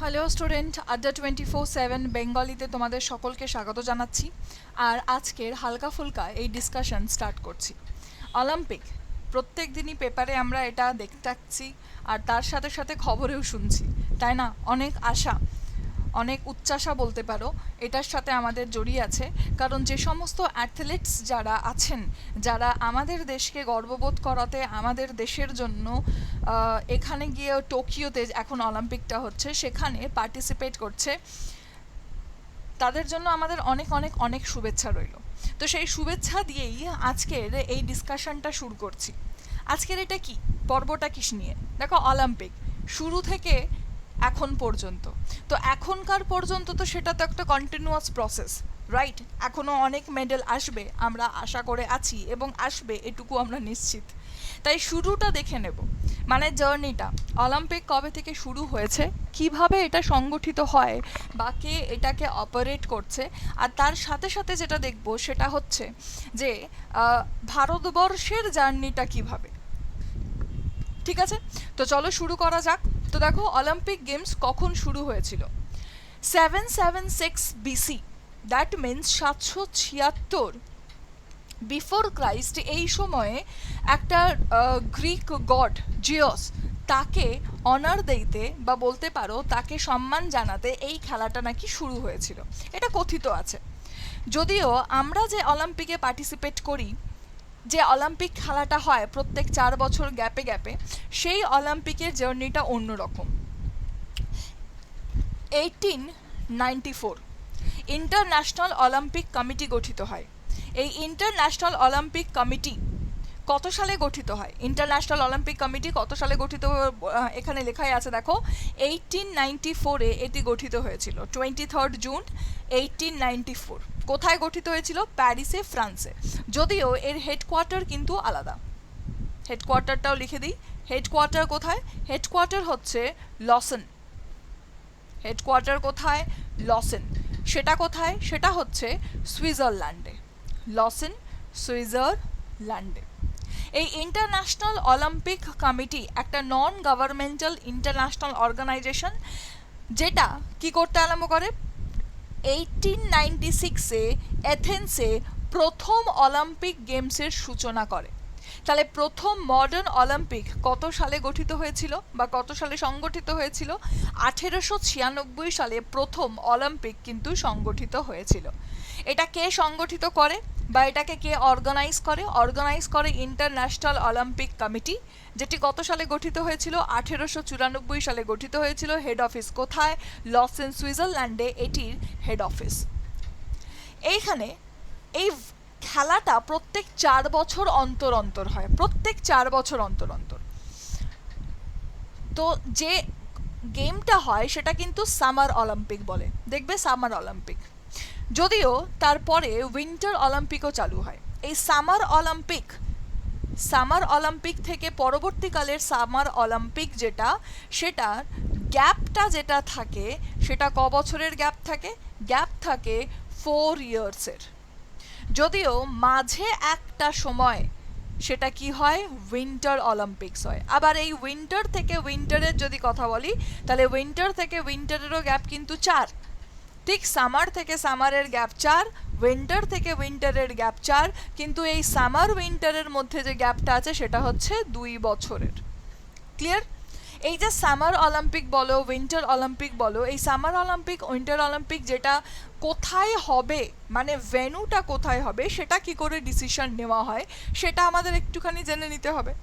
Hello student, আড্ডা 24/7 বেঙ্গলিতে তোমাদের সকলকে স্বাগত জানাচ্ছি। আর আজকের হালকা ফুলকা এই ডিসকাশন স্টার্ট করছি। অলিম্পিক প্রত্যেক দিনই পেপারে আমরা এটা দেখতে থাকছি, আর তার সাথে সাথে খবরেও শুনছি, তাই না? অনেক আশা, অনেক উচ্চাশা বলতে পারো এটার সাথে আমাদের জড়িয়ে আছে। কারণ যে সমস্ত অ্যাথলেটস যারা আছেন, যারা আমাদের দেশকে গর্ববোধ করাতে, আমাদের দেশের জন্য এখানে গিয়ে টোকিওতে এখন অলিম্পিকটা হচ্ছে, সেখানে পার্টিসিপেট করছে, তাদের জন্য আমাদের অনেক অনেক অনেক শুভেচ্ছা রইল। তো সেই শুভেচ্ছা দিয়েই আজকের এই ডিসকাশনটা শুরু করছি। আজকের এটা কি পর্বটা কিস নিয়ে? দেখো, অলিম্পিক শুরু থেকে এখন পর্যন্ত, তো এখনকার পর্যন্ত তো সেটা তো একটা কন্টিনিউয়াস প্রসেস, রাইট? এখনও অনেক মেডেল আসবে আমরা আশা করে আছি, এবং আসবে এটুকু আমরা নিশ্চিত। তাই শুরুটা দেখে নেব, মানে জার্নিটা, অলিম্পিক কবে থেকে শুরু হয়েছে, কিভাবে এটা সংগঠিত হয়, বা কে এটাকে অপারেট করছে। আর তার সাথে সাথে যেটা দেখব সেটা হচ্ছে যে ভারতবর্ষের জার্নিটা কিভাবে। ঠিক আছে, তো চলো শুরু করা যাক। তো দেখো, অলিম্পিক গেমস কখন শুরু হয়েছিল? 776 BC, that means 776 before Christ. এই সময়ে একটা গ্রিক গড জিওস, তাকে অনার দিতে বা বলতে পারো তাকে সম্মান জানাতে এই খেলাটা নাকি শুরু হয়েছিল, এটা কথিত আছে। যদিও আমরা যে অলিম্পিকে পার্টিসিপেট করি, যে অলিম্পিক খেলাটা হয় প্রত্যেক 4 বছর গ্যাপে গ্যাপে, সেই অলিম্পিকের জার্নিটা অন্যরকম। 1894 ইন্টারন্যাশনাল অলিম্পিক কমিটি গঠিত হয়। এই ইন্টারন্যাশনাল অলিম্পিক কমিটি কত সালে গঠিত হয়? ইন্টারন্যাশনাল অলিম্পিক কমিটি কত সালে গঠিত, এখানে লেখাই আছে দেখো, 1894-এ এটি গঠিত হয়েছিল, 23 জুন 1894। কোথায় গঠিত হয়েছিল? প্যারিসে, ফ্রান্সে। যদিও এর হেডকোয়ার্টার কিন্তু আলাদা। হেডকোয়ার্টারটাও লিখে দিই। হেডকোয়ার্টার কোথায়? হেডকোয়ার্টার হচ্ছে লসেন। হেডকোয়ার্টার কোথায়? লসেন। সেটা কোথায়? সেটা হচ্ছে সুইজারল্যান্ডে। লসেন, সুইজারল্যান্ডে। এই ইন্টারন্যাশনাল অলিম্পিক কমিটি একটা নন গভর্নমেন্টাল ইন্টারন্যাশনাল অর্গানাইজেশন, যেটা কি করতে আরম্ভ করে? 1896-এ এথেন্সে প্রথম অলিম্পিক গেমসের সূচনা করে। তাহলে প্রথম মডার্ন অলিম্পিক কত সালে গঠিত হয়েছিল বা কত সালে সংগঠিত হয়েছিল? 1896 সালে প্রথম অলিম্পিক কিন্তু সংগঠিত হয়েছিল। এটা কে সংগঠিত করে বা এটাকে কে অর্গানাইজ করে? অর্গানাইজ করে ইন্টারন্যাশনাল অলিম্পিক কমিটি, যেটি কত সালে গঠিত হয়েছিল? 1894 সালে গঠিত হয়েছিল। হেড অফিস কোথায়? লসেন, সুইজারল্যান্ডে এটির হেড অফিস। এইখানে এই খেলাটা প্রত্যেক 4 বছর অন্তর অন্তর হয়, প্রত্যেক 4 বছর অন্তর অন্তর। তো যে গেমটা হয় সেটা কিন্তু সামার অলিম্পিক বলে, দেখবে সামার অলিম্পিক। যদিও তারপরে উইন্টার অলিম্পিকও চালু হয়। এই সামার অলিম্পিক থেকে পরবর্তীকালের সামার অলিম্পিক যেটা, সেটার গ্যাপটা যেটা থাকে, সেটা ক বছরের গ্যাপ থাকে? গ্যাপ থাকে 4 ইয়ার্সের। যদিও মাঝে একটা সময় সেটা কি হয়? উইন্টার অলিম্পিক্স হয়। আবার এই উইন্টার থেকে উইন্টারের যদি কথা বলি, তাহলে উইন্টার থেকে উইন্টারেরও গ্যাপ কিন্তু 4। ঠিক সামার থেকে সামারের গ্যাপ 4, উইন্টার থেকে উইন্টারের গ্যাপ 4, কিন্তু এই সামার উইন্টারের মধ্যে যে গ্যাপটা আছে সেটা হচ্ছে 2 বছরের। ক্লিয়ার? এই যে সামার অলিম্পিক বলো, উইন্টার অলিম্পিক বলো, এই সামার অলিম্পিক, উইন্টার অলিম্পিক যেটা কোথায় হবে, মানে ভেন্যুটা কোথায় হবে, সেটা কি করে ডিসিশন নেওয়া হয়, সেটা আমাদের একটুখানি জেনে নিতে হবে,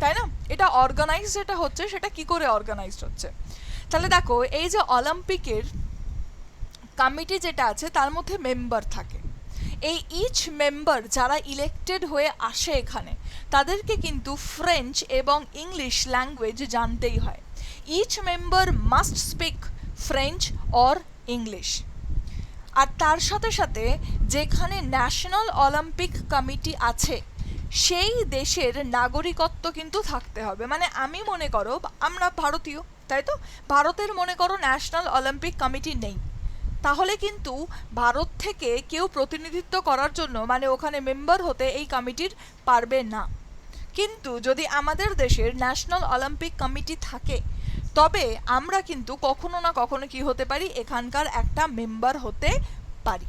তাই না? এটা অর্গানাইজ যেটা হচ্ছে, সেটা কি করে অর্গানাইজড হচ্ছে। তাহলে দেখো, এই যে অলিম্পিকের কমিটি যেটা আছে, তার মধ্যে মেম্বার থাকে। এই ইচ মেম্বার যারা ইলেক্টেড হয়ে আসে এখানে, তাদেরকে কিন্তু ফ্রেঞ্চ এবং ইংলিশ ল্যাঙ্গুয়েজ জানতেই হয়। Each member must speak French or English. আর তার সাথে সাথে যেখানে ন্যাশনাল অলিম্পিক কমিটি আছে, সেই দেশের নাগরিকত্ব কিন্তু থাকতে হবে। মানে আমি মনে করো আমরা ভারতীয়, তাই তো? ভারতের মনে করো ন্যাশনাল অলিম্পিক কমিটি নেই, তাহলে কিন্তু ভারত থেকে কেউ প্রতিনিধিত্ব করার জন্য, মানে ওখানে মেম্বার হতে এই কমিটির পারবে না। কিন্তু যদি আমাদের দেশের ন্যাশনাল অলিম্পিক কমিটি থাকে, তবে আমরা কিন্তু কখনো না কখনো কি হতে পারি, এখানকার একটা মেম্বার হতে পারি,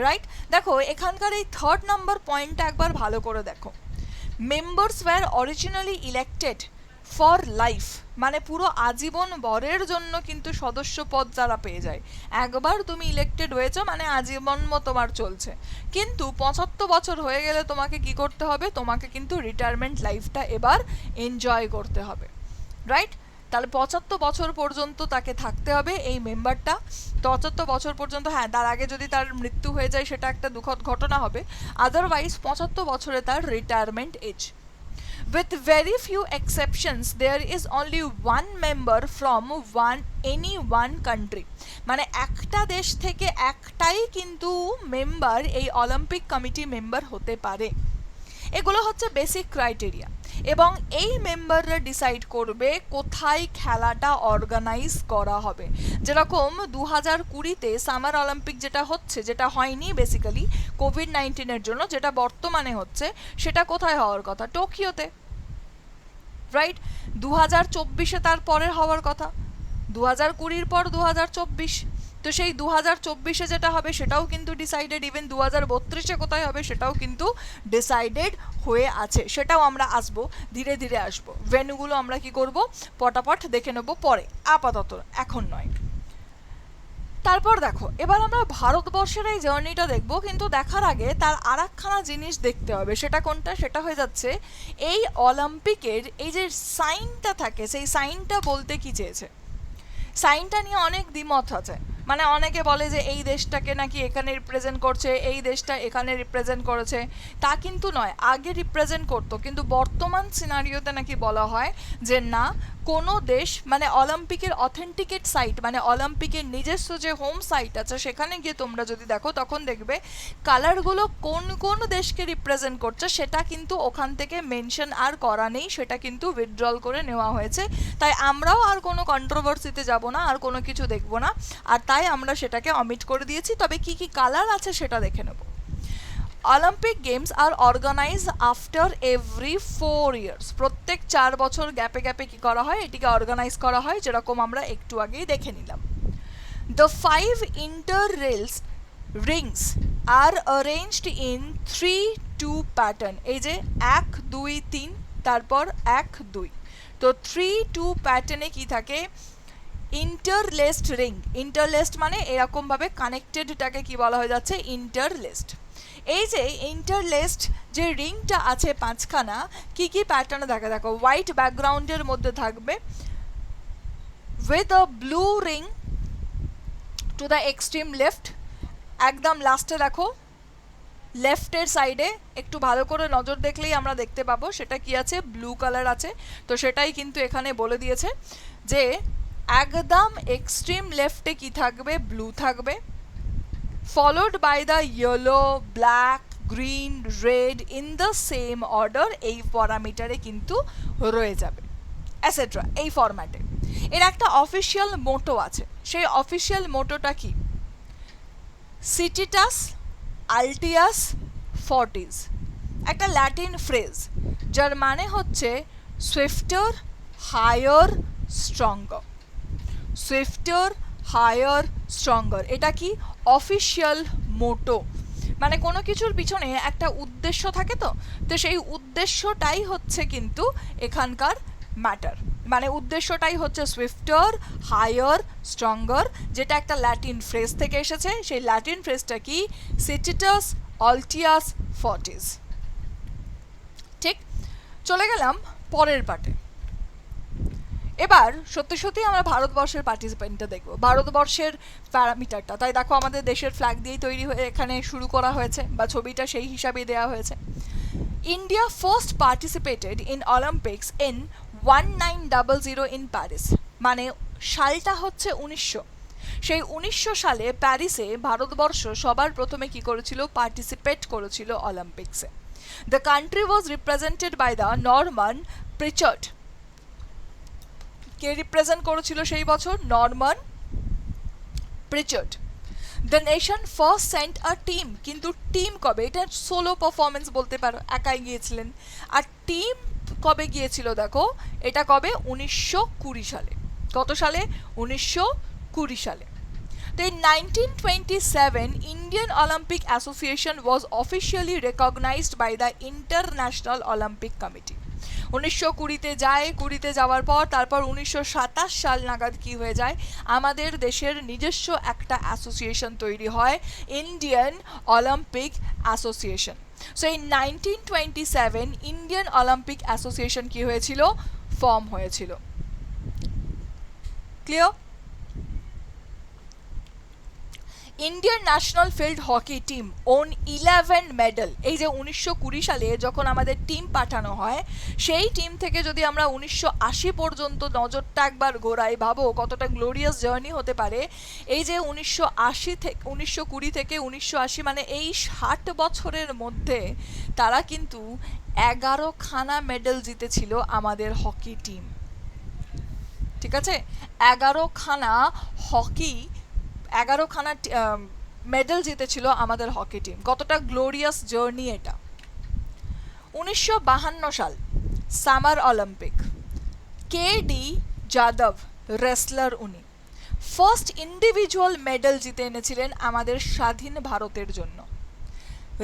রাইট? দেখো এখানকার এই 3rd নাম্বার পয়েন্টটা একবার ভালো করে দেখো। Members were originally elected for life, মানে পুরো আজীবন বরের জন্য কিন্তু সদস্য পদ যারা পেয়ে যায়, একবার তুমি ইলেক্টেড হয়েছো মানে আজীবন তোমার চলছে। কিন্তু 75 বছর হয়ে গেলে তোমাকে কি করতে হবে, তোমাকে কিন্তু রিটায়ারমেন্ট লাইফটা এবার এনজয় করতে হবে, রাইট? তাহলে 75 বছর পর্যন্ত তাকে থাকতে হবে এই মেম্বারটা। 75 বছর পর্যন্ত, হ্যাঁ তার আগে যদি তার মৃত্যু হয়ে যায় সেটা একটা দুঃখদ ঘটনা হবে, আদারওয়াইজ 75 বছরে তার retirement age. With very few exceptions, there is only one member from any one country. মানে একটা দেশ থেকে একটাই কিন্তু মেম্বার এই অলিম্পিক কমিটি মেম্বার হতে পারে। এগুলো হচ্ছে বেসিক ক্রাইটেরিয়া, এবং এই মেম্বাররা ডিসাইড করবে কোথায় খেলাটা অর্গানাইজ করা হবে। যেরকম 2020-তে সামার অলিম্পিক যেটা হচ্ছে, যেটা হয়নি বেসিক্যালি কোভিড-19-এর জন্য, যেটা বর্তমানে হচ্ছে সেটা কোথায় হওয়ার কথা, টোকিওতে, রাইট? 2024-এ তার পরের হওয়ার কথা, 2020-র পর 2024, তো সেই 2024-এ যেটা হবে সেটাও কিন্তু ডিসাইডেড, ইভেন 2032-এ কোথায় হবে সেটাও কিন্তু ডিসাইডেড হয়ে আছে। সেটাও আমরা আসবো, ধীরে ধীরে আসবো, ভেন্যুগুলো আমরা কি করব পটাপট দেখে নেব পরে, আপাতত এখন নয়। তারপর দেখো এবার আমরা ভারতবর্ষের এই জার্নিটা দেখব, কিন্তু দেখার আগে তার আরেকখানা জিনিস দেখতে হবে। সেটা কোনটা? সেটা হয়ে যাচ্ছে এই অলিম্পিকের এই যে সাইনটা থাকে, সেই সাইনটা বলতে কি চেয়েছে। সাইনটা নিয়ে অনেক দ্বিমত আছে, মানে অনেকে বলে যে এই দেশটাকে নাকি এখানে রিপ্রেজেন্ট করছে, এই দেশটা এখানে রিপ্রেজেন্ট করেছে, তা কিন্তু নয়। আগে রিপ্রেজেন্ট করতো, কিন্তু বর্তমান সিনারিওতে নাকি বলা হয় যে না, কোনো দেশ মানে অলিম্পিকের অথেন্টিকেট সাইট, মানে অলিম্পিকের নিজস্ব যে হোম সাইট আছে সেখানে গিয়ে তোমরা যদি দেখো তখন দেখবে কালারগুলো কোন কোন দেশকে রিপ্রেজেন্ট করছে সেটা কিন্তু ওখান থেকে মেনশন আর করা নেই, সেটা কিন্তু উইথড্রল করে নেওয়া হয়েছে। তাই আমরাও আর কোনো কন্ট্রোভার্সিতে যাব না, আর কোনো কিছু দেখব না, আর তাই আমরা সেটাকে অমিট করে দিয়েছি। তবে কি কি কালার আছে সেটা দেখে নেব। অলিম্পিক গেমস আর অর্গানাইজ আফটার এভরি 4 ইয়ার্স, প্রত্যেক 4 বছর গ্যাপে গ্যাপে কি করা হয়, এটিকে অর্গানাইজ করা হয়, যেরকম আমরা একটু আগেই দেখে নিলাম। The 5 interlaced rings are arranged in 3-2 pattern, এই যে 1 2 3 তারপর 1 2, তো 3-2 প্যাটার্নে কি থাকে, ইন্টারলেসড রিং। ইন্টারলেসড মানে এরকমভাবে কানেক্টেডটাকে কি বলা হয়ে যাচ্ছে, ইন্টারলেসড। এই যে ইন্টারলেসড যে রিংটা আছে 5খানা, কি কি প্যাটার্নে দেখা, দেখো হোয়াইট ব্যাকগ্রাউন্ডের মধ্যে থাকবে with a blue ring to the extreme left. একদম লাস্টে দেখো লেফটের সাইডে একটু ভালো করে নজর দেখলেই আমরা দেখতে পাবো সেটা কি আছে, ব্লু কালার আছে। তো সেটাই কিন্তু এখানে বলে দিয়েছে যে একদম এক্সট্রিম লেফটে কি থাকবে, ব্লু থাকবে, followed by the yellow, black, green, red in the same order, এই প্যারামিটারে কিন্তু রয়ে যাবে এটসেট্রা, এই ফরম্যাটে। এর একটা অফিসিয়াল মোটো আছে, সেই অফিসিয়াল মোটোটা কি, সিটিটাস আলটিয়াস ফর্টিস, একটা ল্যাটিন ফ্রেজ যার মানে হচ্ছে সুইফটার হায়ার স্ট্রঙ্গার, সুইফটার হায়ার স্ট্রঙ্গার। এটা কি অফিসিয়াল মোটো, মানে কোনো কিছুর পিছনে একটা উদ্দেশ্য থাকে, তো তো সেই উদ্দেশ্যটাই হচ্ছে কিন্তু এখানকার ম্যাটার, মানে উদ্দেশ্যটাই হচ্ছে সুইফটার হায়ার স্ট্রঙ্গার, যেটা একটা ল্যাটিন ফ্রেজ থেকে এসেছে। সেই ল্যাটিন ফ্রেজটা কি, সিটিটাস আলটিয়াস ফর্টিস। ঠিক, চলে গেলাম পরের পার্টে। এবার সত্যি সত্যি আমরা ভারতবর্ষের পার্টিসিপেন্টটা দেখব, ভারতবর্ষের প্যারামিটারটা। তাই দেখো আমাদের দেশের ফ্ল্যাগ দিয়েই তৈরি হয়ে এখানে শুরু করা হয়েছে, বা ছবিটা সেই হিসাবেই দেওয়া হয়েছে। India first participated in Olympics in 1900 in Paris, মানে সালটা হচ্ছে 1900। সেই 1900 সালে প্যারিসে ভারতবর্ষ সবার প্রথমে কি করেছিল, পার্টিসিপেট করেছিল অলিম্পিক্সে। The country was represented by the Norman Pritchard. কে রিপ্রেজেন্ট করেছিল সেই বছর, Norman Pritchard. The nation first sent a team, কিন্তু টিম কবে, এটা সোলো পারফরমেন্স বলতে পারো, একাই গিয়েছিলেন। আর টিম কবে গিয়েছিল দেখো, এটা কবে, 1920 সালে। কত সালে? 1920 সালে। তো in 1927 Indian Olympic Association was officially recognized by the International Olympic Committee। 1920-তে যায়, 20-তে যাওয়ার পর তারপর 1927 সাল নাগাদ কি হয়ে যায়, আমাদের দেশের নিজস্ব একটা অ্যাসোসিয়েশন তৈরি হয়, ইন্ডিয়ান অলিম্পিক অ্যাসোসিয়েশন। সো এই 1927 ইন্ডিয়ান অলিম্পিক অ্যাসোসিয়েশন কি হয়েছিল? ফর্ম হয়েছিল। Clear? Indian national field hockey team won 11 medal. এই যে 1920 সালে যখন আমাদের টিম পাঠানো হয়, সেই টিম থেকে যদি আমরা 1980 পর্যন্ত নজরটা একবার ঘোরাই, ভাবো কতটা গ্লোরিয়াস জার্নি হতে পারে। এই যে 1920 থেকে 1980 মানে এই 60 বছরের মধ্যে তারা কিন্তু 11খানা মেডেল জিতেছিল আমাদের হকি টিম। ঠিক আছে, 11খানা মেডেল জিতেছিল আমাদের হকি টিম। কতটা গ্লোরিয়াস জার্নি এটা। 1952 সাল summer Olympic, KD Yadav wrestler, উনি ফার্স্ট ইন্ডিভিজুয়াল মেডেল জিতে এনেছিলেন আমাদের স্বাধীন ভারতের জন্য।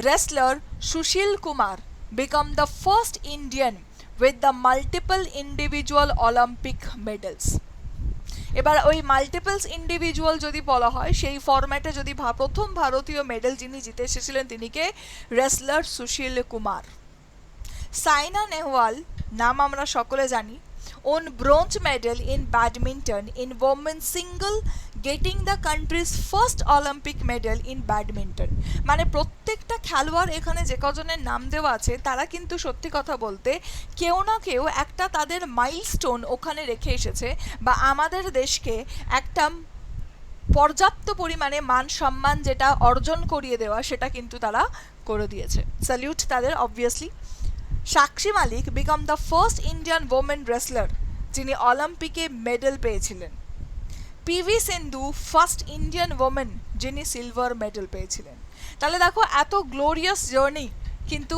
Wrestler Sushil Kumar become the first Indian with the multiple individual Olympic medals. এবার ওই মাল্টিপলস ইন্ডিভিজুয়াল যদি বলা হয়, সেই ফরম্যাটে যদি প্রথম ভারতীয় মেডেল যিনি জিতে এসেছিলেন তিনি কে? রেসলার সুশীল কুমার। সাইনা নেহওয়াল নাম আমরা সকলে জানি, won bronze medal in badminton in women single, getting the country's first Olympic medal in badminton. মানে প্রত্যেকটা খেলোয়াড় এখানে যে কজনের নাম দেওয়া আছে তারা কিন্তু সত্যি কথা বলতে কেউ না কেউ একটা তাদের মাইলস্টোন ওখানে রেখে এসেছে, বা আমাদের দেশকে একটা পর্যাপ্ত পরিমাণে মান সম্মান যেটা অর্জন করিয়ে দেওয়া সেটা কিন্তু তারা করে দিয়েছে। স্যালিউট তাদের obviously. Sakshi Malik become the first Indian women wrestler যিনি অলিম্পিকে মেডেল পেয়েছিলেন। PV Sindhu first Indian women যিনি সিলভার মেডেল পেয়েছিলেন। তাহলে দেখো এত গ্লোরিয়াস জার্নি কিন্তু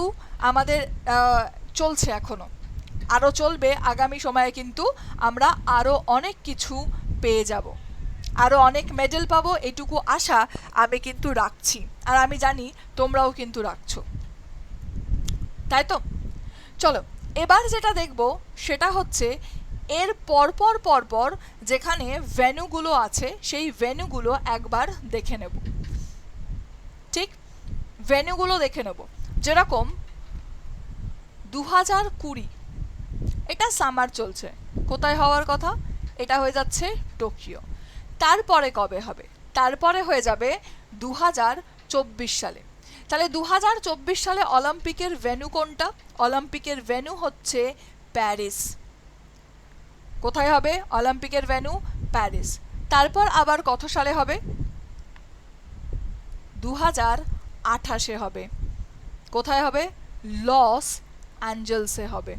আমাদের চলছে এখনো, আরও চলবে। আগামী সময়ে কিন্তু আমরা আরও অনেক কিছু পেয়ে যাব, আরও অনেক মেডেল পাবো, এটুকু আশা আমি কিন্তু রাখছি, আর আমি জানি তোমরাও কিন্তু রাখছো, তাই তো? চলো এবার যেটা দেখব সেটা হচ্ছে এর পরপর যেখানে ভেন্যুগুলো আছে সেই ভেন্যুগুলো একবার দেখে নেব। ঠিক, ভেন্যুগুলো দেখে নেব। যেরকম 2020 এটা সামার চলছে, কোথায় হওয়ার কথা? এটা হয়ে যাচ্ছে টোকিও। তারপরে কবে হবে? তারপরে হয়ে যাবে 2024 সালে। তাহলে 2024 সালে অলিম্পিকের ভেন্যু কোনটা? অলিম্পিকের ভেন্যু হচ্ছে প্যারিস। কোথায় হবে অলিম্পিকের ভেন্যু? প্যারিস। তারপর আবার কত সালে হবে? 2028-এ হবে। কোথায় হবে? লস অ্যাঞ্জেলসে হবে।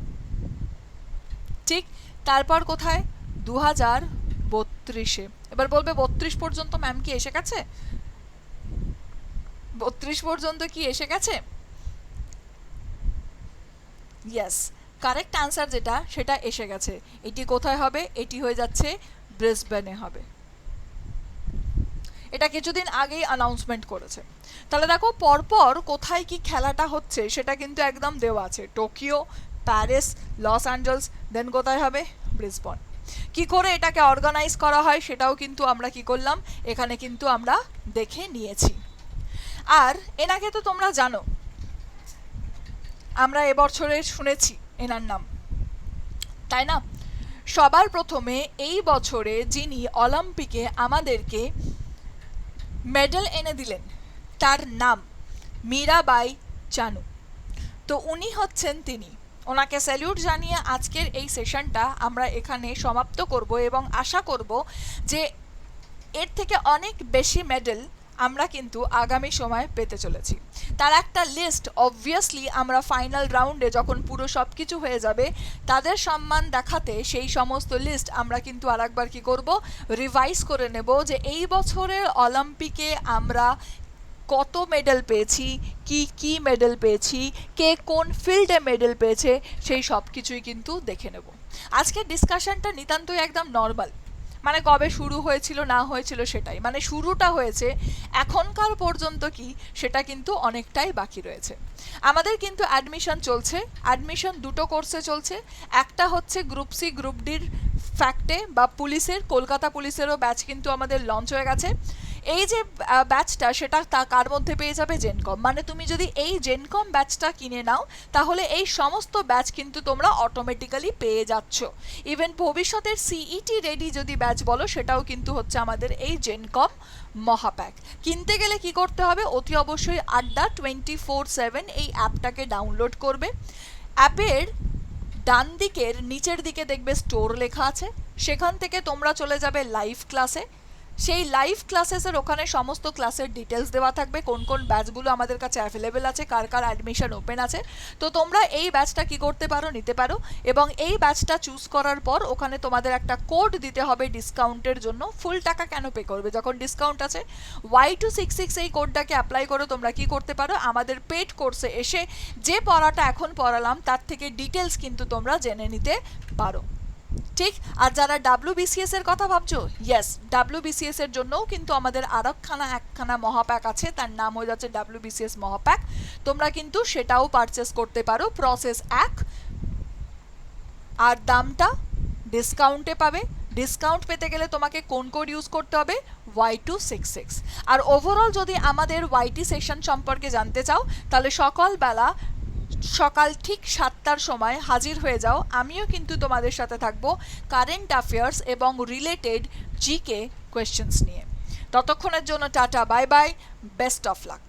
ঠিক, তারপর কোথায়? 2032-এ। এবার বলবে 32 পর্যন্ত ম্যাম কি এসে গেছে? 32 পর্যন্ত কি এসে গেছে? ইয়েস, কারেক্ট অ্যান্সার যেটা সেটা এসে গেছে। এটি কোথায় হবে? এটি হয়ে যাচ্ছে ব্রিসবেনে হবে। এটা কিছুদিন আগেই অ্যানাউন্সমেন্ট করেছে। তাহলে দেখো পরপর কোথায় কি খেলাটা হচ্ছে সেটা কিন্তু একদম দেওয়া আছে। টোকিও, প্যারিস, লস অ্যাঞ্জেলস, দেন কোথায় হবে? ব্রিসবেন। কি করে এটাকে অর্গানাইজ করা হয় সেটাও কিন্তু আমরা কি করলাম, এখানে কিন্তু আমরা দেখে নিয়েছি। আর এনাকে তো তোমরা জানো, আমরা এবছরে শুনেছি এনার নাম, তাই না? সবার প্রথমে এই বছরে যিনি অলিম্পিকে আমাদেরকে মেডেল এনে দিলেন তার নাম মীরাবাই চানু। তো উনি হচ্ছেন তিনি। ওনাকে স্যালিউট জানিয়ে আজকের এই সেশনটা আমরা এখানে সমাপ্ত করব এবং আশা করব যে এর থেকে অনেক বেশি মেডেল আমরা কিন্তু আগামী সময়ে পেতে চলেছি। তার একটা লিস্ট অবভিয়াসলি আমরা ফাইনাল রাউন্ডে যখন পুরো সব কিছু হয়ে যাবে তাদের সম্মান দেখাতে সেই সমস্ত লিস্ট আমরা কিন্তু আরেকবার কি করব, রিভাইজ করে নেব যে এই বছরের অলিম্পিকে আমরা কত মেডেল পেয়েছি, কি মেডেল পেয়েছি, কে কোন ফিল্ডে মেডেল পেয়েছে, সেই সব কিছুই কিন্তু দেখে নেব। আজকের ডিসকাশনটা নিতান্তই একদম নর্মাল, মানে কবে শুরু হয়েছিল না হয়েছিল সেটাই, মানে শুরুটা হয়েছে, এখনকার পর্যন্ত কি সেটা কিন্তু অনেকটাই বাকি রয়েছে। আমাদের কিন্তু অ্যাডমিশন চলছে, অ্যাডমিশন দুটো কোর্সে চলছে। একটা হচ্ছে গ্রুপ সি গ্রুপ ডির ফ্যাক্টে বা পুলিশের, কলকাতা পুলিশেরও ব্যাচ কিন্তু আমাদের লঞ্চ হয়ে গেছে। এই যে ব্যাচটা সেটা কার মধ্যে পেয়ে যাবে, জেনকম। মানে তুমি যদি এই জেনকম ব্যাচটা কিনে নাও তাহলে এই সমস্ত ব্যাচ কিন্তু তোমরা অটোমেটিক্যালি পেয়ে যাচ্ছ। ইভেন ভবিষ্যতের সিইটি রেডি যদি ব্যাচ বলো সেটাও কিন্তু হচ্ছে আমাদের এই জেনকম মহাপ্যাক। কিনতে গেলে কি করতে হবে, অতি অবশ্যই আড্ডা 24/7 এই অ্যাপটাকে ডাউনলোড করবে। অ্যাপের ডান দিকের নিচের দিকে দেখবে স্টোর লেখা আছে, সেখান থেকে তোমরা চলে যাবে লাইভ ক্লাসে। সেই লাইভ ক্লাসেসের ওখানে সমস্ত ক্লাসের ডিটেলস দেওয়া থাকবে, কোন কোন ব্যাচগুলো আমাদের কাছে অ্যাভেলেবেল আছে, কার কার অ্যাডমিশন ওপেন আছে। তো তোমরা এই ব্যাচটা কি করতে পারো, নিতে পারো। এবং এই ব্যাচটা চুজ করার পর ওখানে তোমাদের একটা কোড দিতে হবে ডিসকাউন্টের জন্য। ফুল টাকা কেন পে করবে যখন ডিসকাউন্ট আছে? Y266 এই কোডটাকে অ্যাপ্লাই করে তোমরা কি করতে পারো, আমাদের পেড কোর্সে এসে যে পড়াটা এখন পড়ালাম তার থেকে ডিটেলস কিন্তু তোমরা জেনে নিতে পারো। ঠিক। আর যারা WBCS এর কথা ভাবছো, ইয়েস, WBCS এর জন্যও কিন্তু আমাদের একখানা মহাপ্যাক আছে, তার নাম হয়ে যাচ্ছে WBCS মহাপ্যাক। তোমরা কিন্তু সেটাও পারচেস করতে পারো, প্রসেস 1। আর দামটা ডিসকাউন্টে পাবে। ডিসকাউন্ট পেতে গেলে তোমাকে কোন কোড ইউজ করতে হবে, Y266। আর ওভারঅল যদি আমাদের YT সেশন সম্পর্কে জানতে চাও তাহলে সকাল ঠিক 7টার সময় হাজির হয়ে যাও। আমিও কিন্তু তোমাদের সাথে থাকবো কারেন্ট অ্যাফেয়ার্স এবং রিলেটেড জিকে কোয়েশ্চেন্স নিয়ে। ততক্ষণের জন্য tata, bye bye, best of luck.